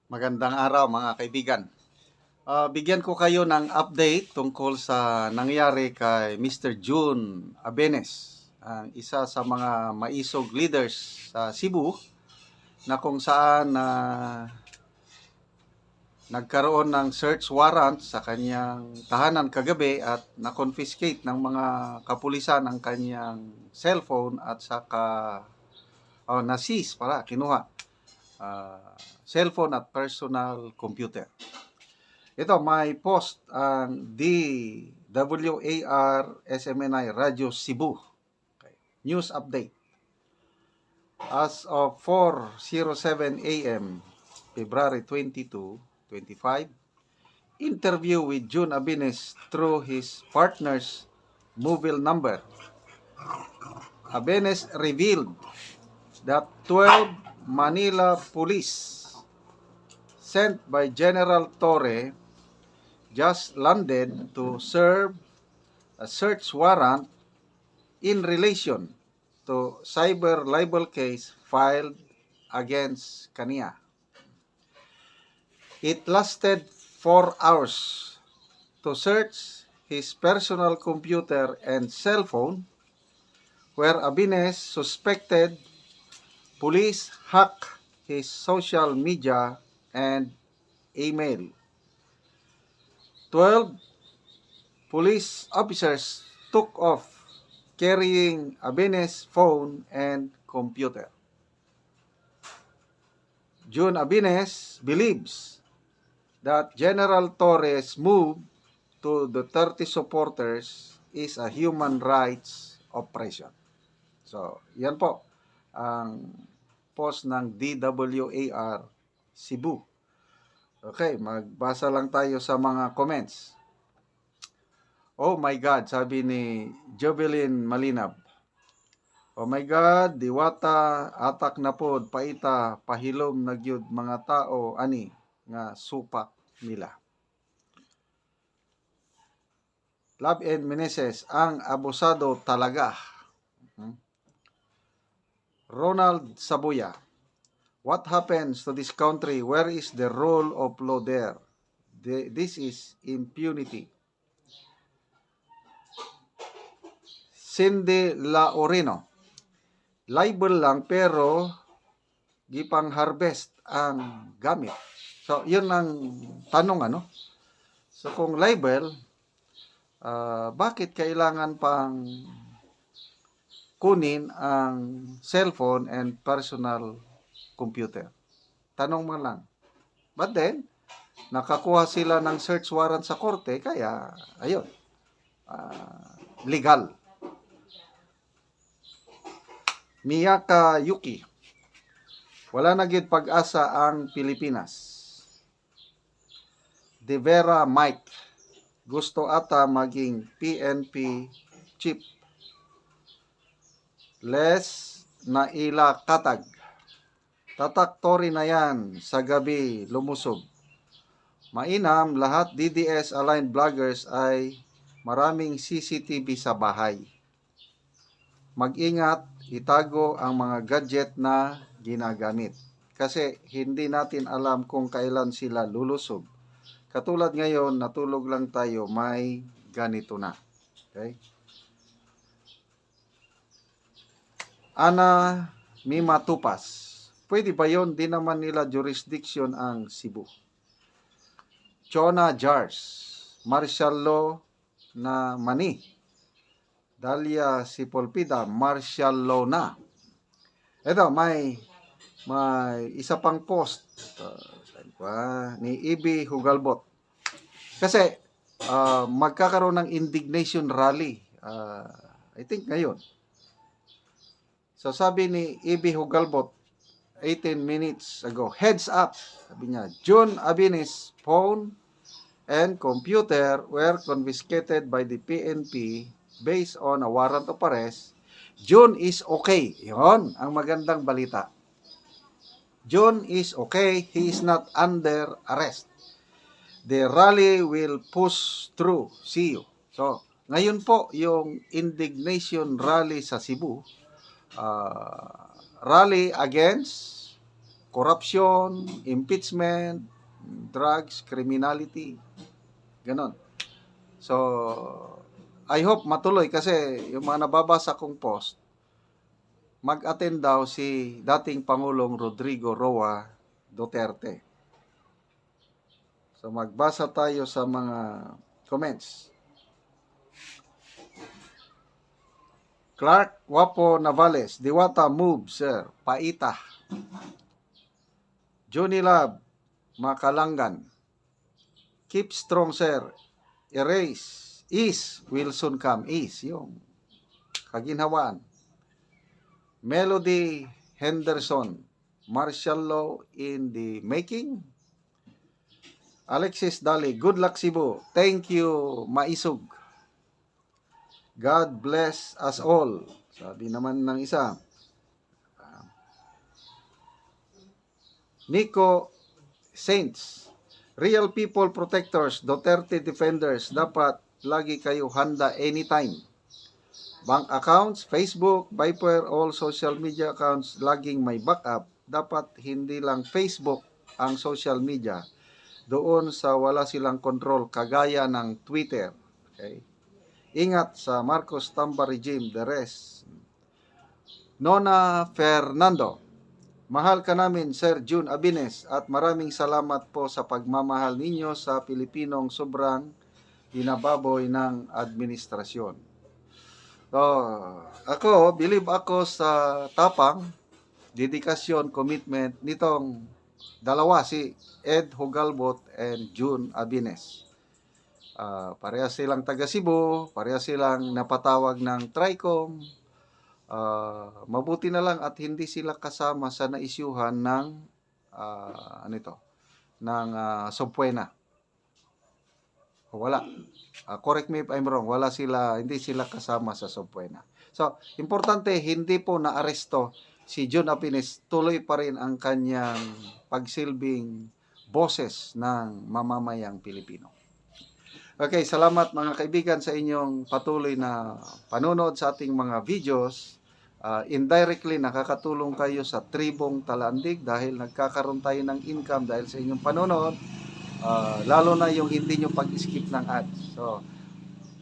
Magandang araw mga kaibigan. Bigyan ko kayo ng update tungkol sa nangyari kay Mr. June Abenes, ang isa sa mga maisog leaders sa Cebu na kung saan nagkaroon ng search warrant sa kanyang tahanan kagabi at na-confiscate ng mga kapulisan ang kanyang cellphone at saka na-seize kinuha. Cellphone at personal computer. Ito, may post ang DWAR SMNI Radio Cebu. Okay. News update. As of 4:07 a.m. February 22, 25, interview with June Abenes through his partner's mobile number. Abenes revealed that 12 Manila police sent by General Torre just landed to serve a search warrant in relation to cyber libel case filed against kaniya. It lasted 4 hours to search his personal computer and cell phone, where Abenes suspected police hacked his social media and email. 12 police officers took off carrying Abenes' phone and computer. June Abenes believes that General Torres' move to the 30 supporters is a human rights oppression. So, yan po ang post ng DWAR Cebu. Okay, magbasa lang tayo sa mga comments. Oh my God, sabi ni Jovelyn Malinab. Oh my God, diwata, atak na pod, paita, pahilom nagyud mga tao, ani, nga supak nila. Love and Meneses, ang abusado talaga. Ronald Sabuya, what happens to this country? Where is the rule of law there? This is impunity. Cindy Laurino, libel lang pero gipang harvest ang gamit. So, yun ang tanong, ano? So, kung libel, bakit kailangan pang kunin ang cellphone and personal computer? Tanong mo lang. But then, nakakuha sila ng search warrant sa korte, kaya, ayun, legal. Miyaka Yuki, wala na gid pag-asa ang Pilipinas. De Vera Mike, gusto ata maging PNP chief. Les na ila katag. Tataktori na yan sa gabi lumusob. Mainam, lahat DDS aligned vloggers ay maraming CCTV sa bahay. Mag-ingat, itago ang mga gadget na ginagamit. Kasi hindi natin alam kung kailan sila lulusob. Katulad ngayon, natulog lang tayo, may ganito na. Okay? Ana Mima Tupas, pwede ba yun? Di naman nila jurisdiction ang Cebu. Chona Jars, martial law na mani. Dalia Sipolpida, martial law na. Ito, may isa pang post ni Ibi Hugalbot. Kasi magkakaroon ng indignation rally. I think ngayon. So sabi ni Ibi Hugalbot 18 minutes ago, heads up, sabi niya, June Abenes' phone and computer were confiscated by the PNP based on a warrant of arrest. June is okay. Yon ang magandang balita. June is okay. He is not under arrest. The rally will push through. See you. So, ngayon po, yung indignation rally sa Cebu, rally against corruption, impeachment, drugs, criminality. Ganon. So, I hope matuloy kasi yung mga nababasa kong post, mag-attend daw si dating Pangulong Rodrigo Roa Duterte. So, magbasa tayo sa mga comments. Clark Wapo Navales, Diwata move, sir. Paita. Johnny Lab, Makalangan. Keep strong, sir. Erase. Is will soon come. Is, yung kaginhawaan. Melody Henderson, martial law in the making. Alexis Dali, good luck Cebu. Thank you, Maisog. God bless us all. Sabi naman ng isa. Nico Saints, real people protectors, Duterte defenders, dapat lagi kayo handa anytime. Bank accounts, Facebook, Viper, all social media accounts, laging may backup. Dapat hindi lang Facebook ang social media. Doon sa wala silang control, kagaya ng Twitter. Okay? Ingat sa Marcos Tamba regime, the rest. Nona Fernando, mahal ka namin, Sir June Abines, at maraming salamat po sa pagmamahal ninyo sa Pilipinong sobrang inababoy ng administrasyon. So, ako, believe ako sa tapang, dedikasyon, commitment nitong dalawa, si Ed Hugalbot and June Abines. Parehas silang taga Cebu, parehas silang napatawag ng TRICOM. Mabuti na lang at hindi sila kasama sa naisyuhan ng Subpuena. Wala. Correct me if I'm wrong. Hindi sila kasama sa Subpuena. So, importante, hindi po naaresto si June Abines. Tuloy pa rin ang kanyang pagsilbing boses ng mamamayang Pilipino. Okay, salamat mga kaibigan sa inyong patuloy na panonood sa ating mga videos. Indirectly, nakakatulong kayo sa tribong Talandig dahil nagkakaroon tayo ng income dahil sa inyong panonood. Lalo na yung hindi nyo pag-skip ng ads. So,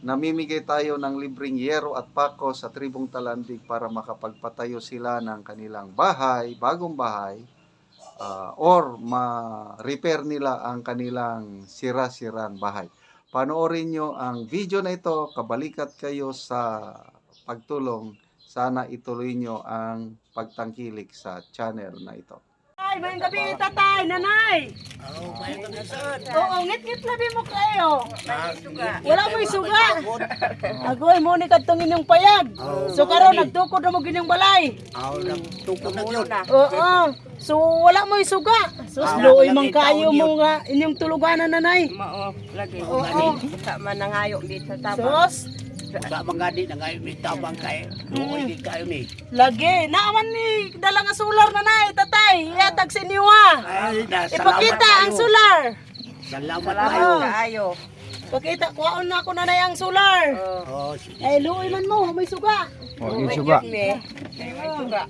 namimigay tayo ng libreng yero at pako sa tribong Talandig para makapagpatayo sila ng kanilang bahay, bagong bahay, or ma-repair nila ang kanilang sira-sirang bahay. Panoorin nyo ang video na ito, kabalikat kayo sa pagtulong. Sana ituloy nyo ang pagtangkilik sa channel na ito. Ay, may gabi tatay, nanay. Oo, ngit-ngit labi mo kayo. Wala mo isuga. Agoy mo ni kadtong inyong payag. So karon nagtukod na mo gining balay. Nagtukod na yun. Oo. So wala mo isuga. Sus luoy man kayo mo nga inyong tuluganan nanay. Mao, lagi. Oo. Sa manangayo dito sa tabang. Sus Sa mga di na ngayon may tabang kayo. Luoy di kayo ni. lagi. Naaman ni dala nga solar nanay, tatay. Iatag sa inyo ha. Ay, Ipakita ang solar. Salamat kayo. Salamat kaayo. Pakita, kuhaon na ako nanay ang solar. Oh, sige. Eh, luoy man mo, may suga. May suga. May suga.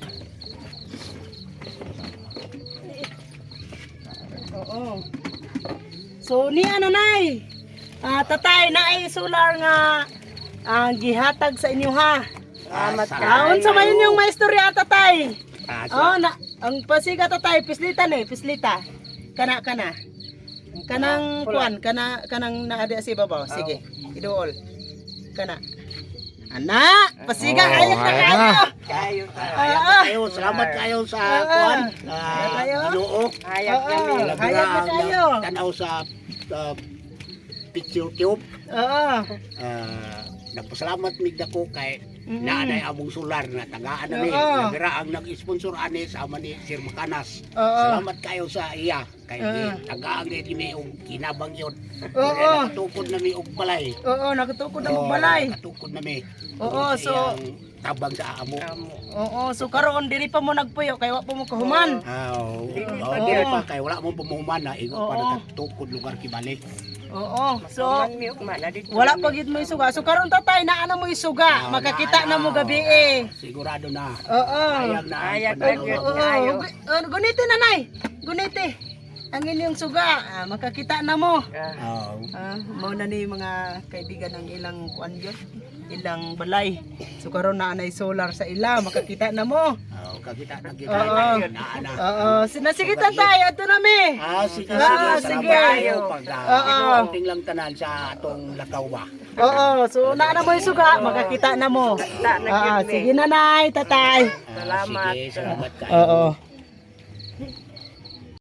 Oo. So, niya nanay. Tatay, naay solar nga gihatag sa inyo ha. Salamat Kaon sa mayon yung maistorya tatay. Ah, Ang pasiga tatay, pislita ni, pislita. Kana. Kanang kuan, kanang naadi sa ibabaw. Sige, iduol. Kana. Ana, pasiga ayat na kayo. kayo. Kayo. Salamat kayo sa kuan. Kayo. Ginoo. Hayag kami. Hayag na kayo. Tanaw sa picture tube. Oo. Nagpasalamat mig dako kay naanay among solar na tagaan na ni. Oo. Nabira ang nag-sponsor ani sa ama ni Sir Makanas. Oo. Salamat kayo sa iya kay tagaan ni kini og kinabang yon. Oo. Tukod na mi og balay. Oo, nakatukod na mo balay. Tukod na mi. Oo, so tabang sa amo. oo, so karon diri pa mo nagpuyo kay wa pa mo kahuman. Dili pa kay wala mo pumuhuman na ingon pa Oo. nakatukod lugar kibali. Oo. So Man mi ugma na dito. wala pa gid mo yung suga. So karon tatay naa na mo yung suga. Makakita na mo gabi eh. Sigurado na. Oo. Ayag na. Ayag Ayag na yun. Oo. Gunite nanay. Gunite. Ang inyong suga. Makakita na mo. Mao na ni mga kaibigan ng ilang kuan yun, ilang balay. So karon na anay solar sa ila, makakita na mo. Kakita na kita. Oo. Na. Oo, sige tatay, ato na mi. Sige, Ah, sige. sige. Salamat. Pag Oo. inuunting lang tanan sa atong lakaw ba. Oo, so naa na mo yung suga, makakita na mo. Sige nanay, tatay. Salamat. Sige, salamat kayo. Oo.